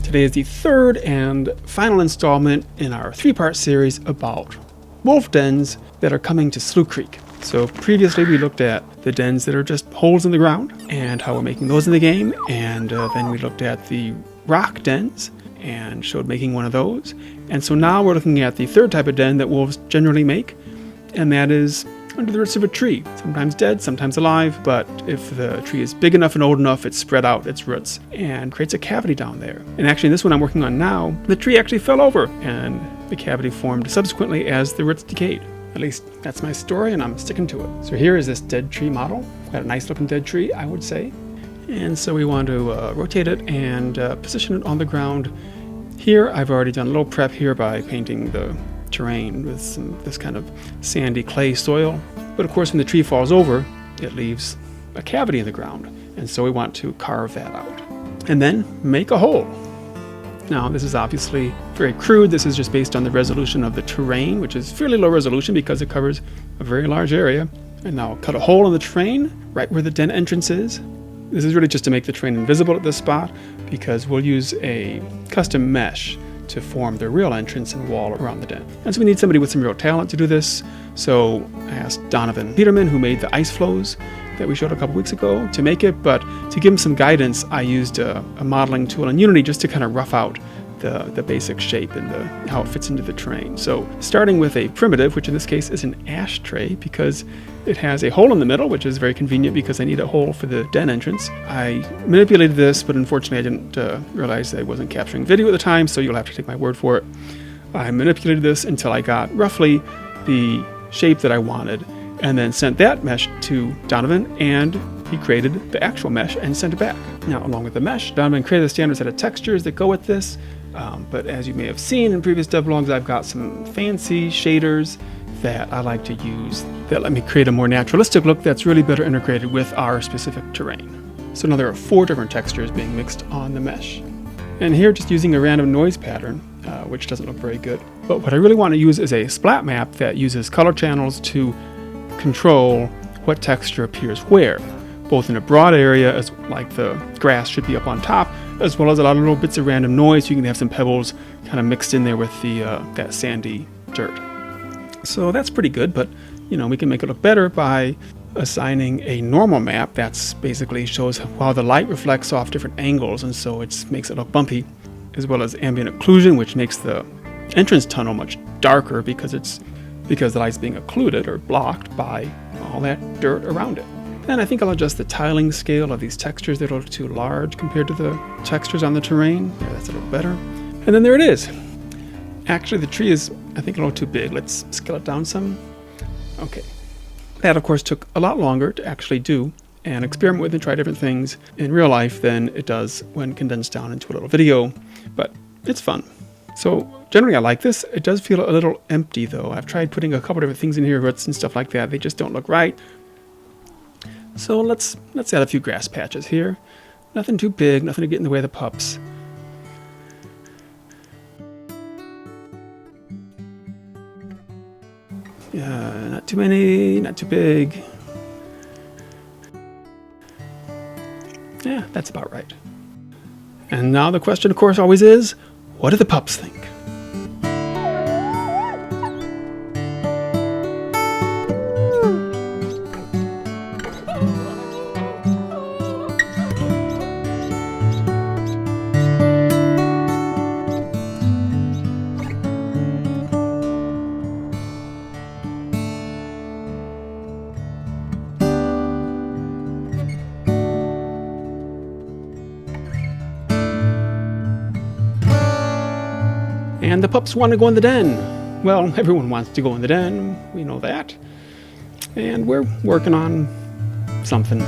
Today is the third and final installment in our three-part series about wolf dens that are coming to Slough Creek. So previously we looked at the dens that are just holes in the ground and how we're making those in the game, and then we looked at the rock dens and showed making one of those. And so now we're looking at the third type of den that wolves generally make, and that is under the roots of a tree. Sometimes dead, sometimes alive, but if the tree is big enough and old enough, it's spread out its roots and creates a cavity down there. And actually, in this one I'm working on now, the tree actually fell over and the cavity formed subsequently as the roots decayed. At least that's my story, and I'm sticking to it. So here is this dead tree model. Got a nice looking dead tree, I would say. And so we want to rotate it and position it on the ground. Here I've already done a little prep here by painting the terrain with this kind of sandy clay soil. But of course, when the tree falls over, it leaves a cavity in the ground. And so we want to carve that out. And then make a hole. Now, this is obviously very crude. This is just based on the resolution of the terrain, which is fairly low resolution because it covers a very large area. And now cut a hole in the terrain right where the den entrance is. This is really just to make the terrain invisible at this spot because we'll use a custom mesh to form the real entrance and wall around the den. And so we need somebody with some real talent to do this. So I asked Donovan Peterman, who made the ice flows that we showed a couple weeks ago, to make it. But to give him some guidance, I used a modeling tool in Unity just to kind of rough out the basic shape and how it fits into the terrain. So starting with a primitive, which in this case is an ashtray because it has a hole in the middle, which is very convenient because I need a hole for the den entrance. I manipulated this, but unfortunately I didn't realize I wasn't capturing video at the time, so you'll have to take my word for it. I manipulated this until I got roughly the shape that I wanted, and then sent that mesh to Donovan, and he created the actual mesh and sent it back. Now, along with the mesh, Donovan created a standard set of textures that go with this. But as you may have seen in previous devlogs, I've got some fancy shaders that I like to use that let me create a more naturalistic look that's really better integrated with our specific terrain. So now there are 4 different textures being mixed on the mesh. And here just using a random noise pattern, which doesn't look very good. But what I really want to use is a splat map that uses color channels to control what texture appears where, both in a broad area, as like the grass should be up on top, as well as a lot of little bits of random noise. You can have some pebbles kind of mixed in there with the that sandy dirt. So that's pretty good, but you know, we can make it look better by assigning a normal map that's basically shows how the light reflects off different angles, and so it makes it look bumpy, as well as ambient occlusion, which makes the entrance tunnel much darker because the light's being occluded or blocked by all that dirt around it. And I think I'll adjust the tiling scale of these textures. They're a little too large compared to the textures on the terrain. Yeah, that's a little better. And then there it is. Actually, the tree is, I think, a little too big. Let's scale it down some. Okay. That, of course, took a lot longer to actually do and experiment with and try different things in real life than it does when condensed down into a little video. But it's fun. So generally I like this. It does feel a little empty, though. I've tried putting a couple different things in here, roots and stuff like that. They just don't look right. So let's add a few grass patches here. Nothing too big, nothing to get in the way of the pups. Not too many, not too big. Yeah, that's about right. And now the question, of course, always is, what do the pups think? And the pups want to go in the den. Well, everyone wants to go in the den, we know that. And we're working on something.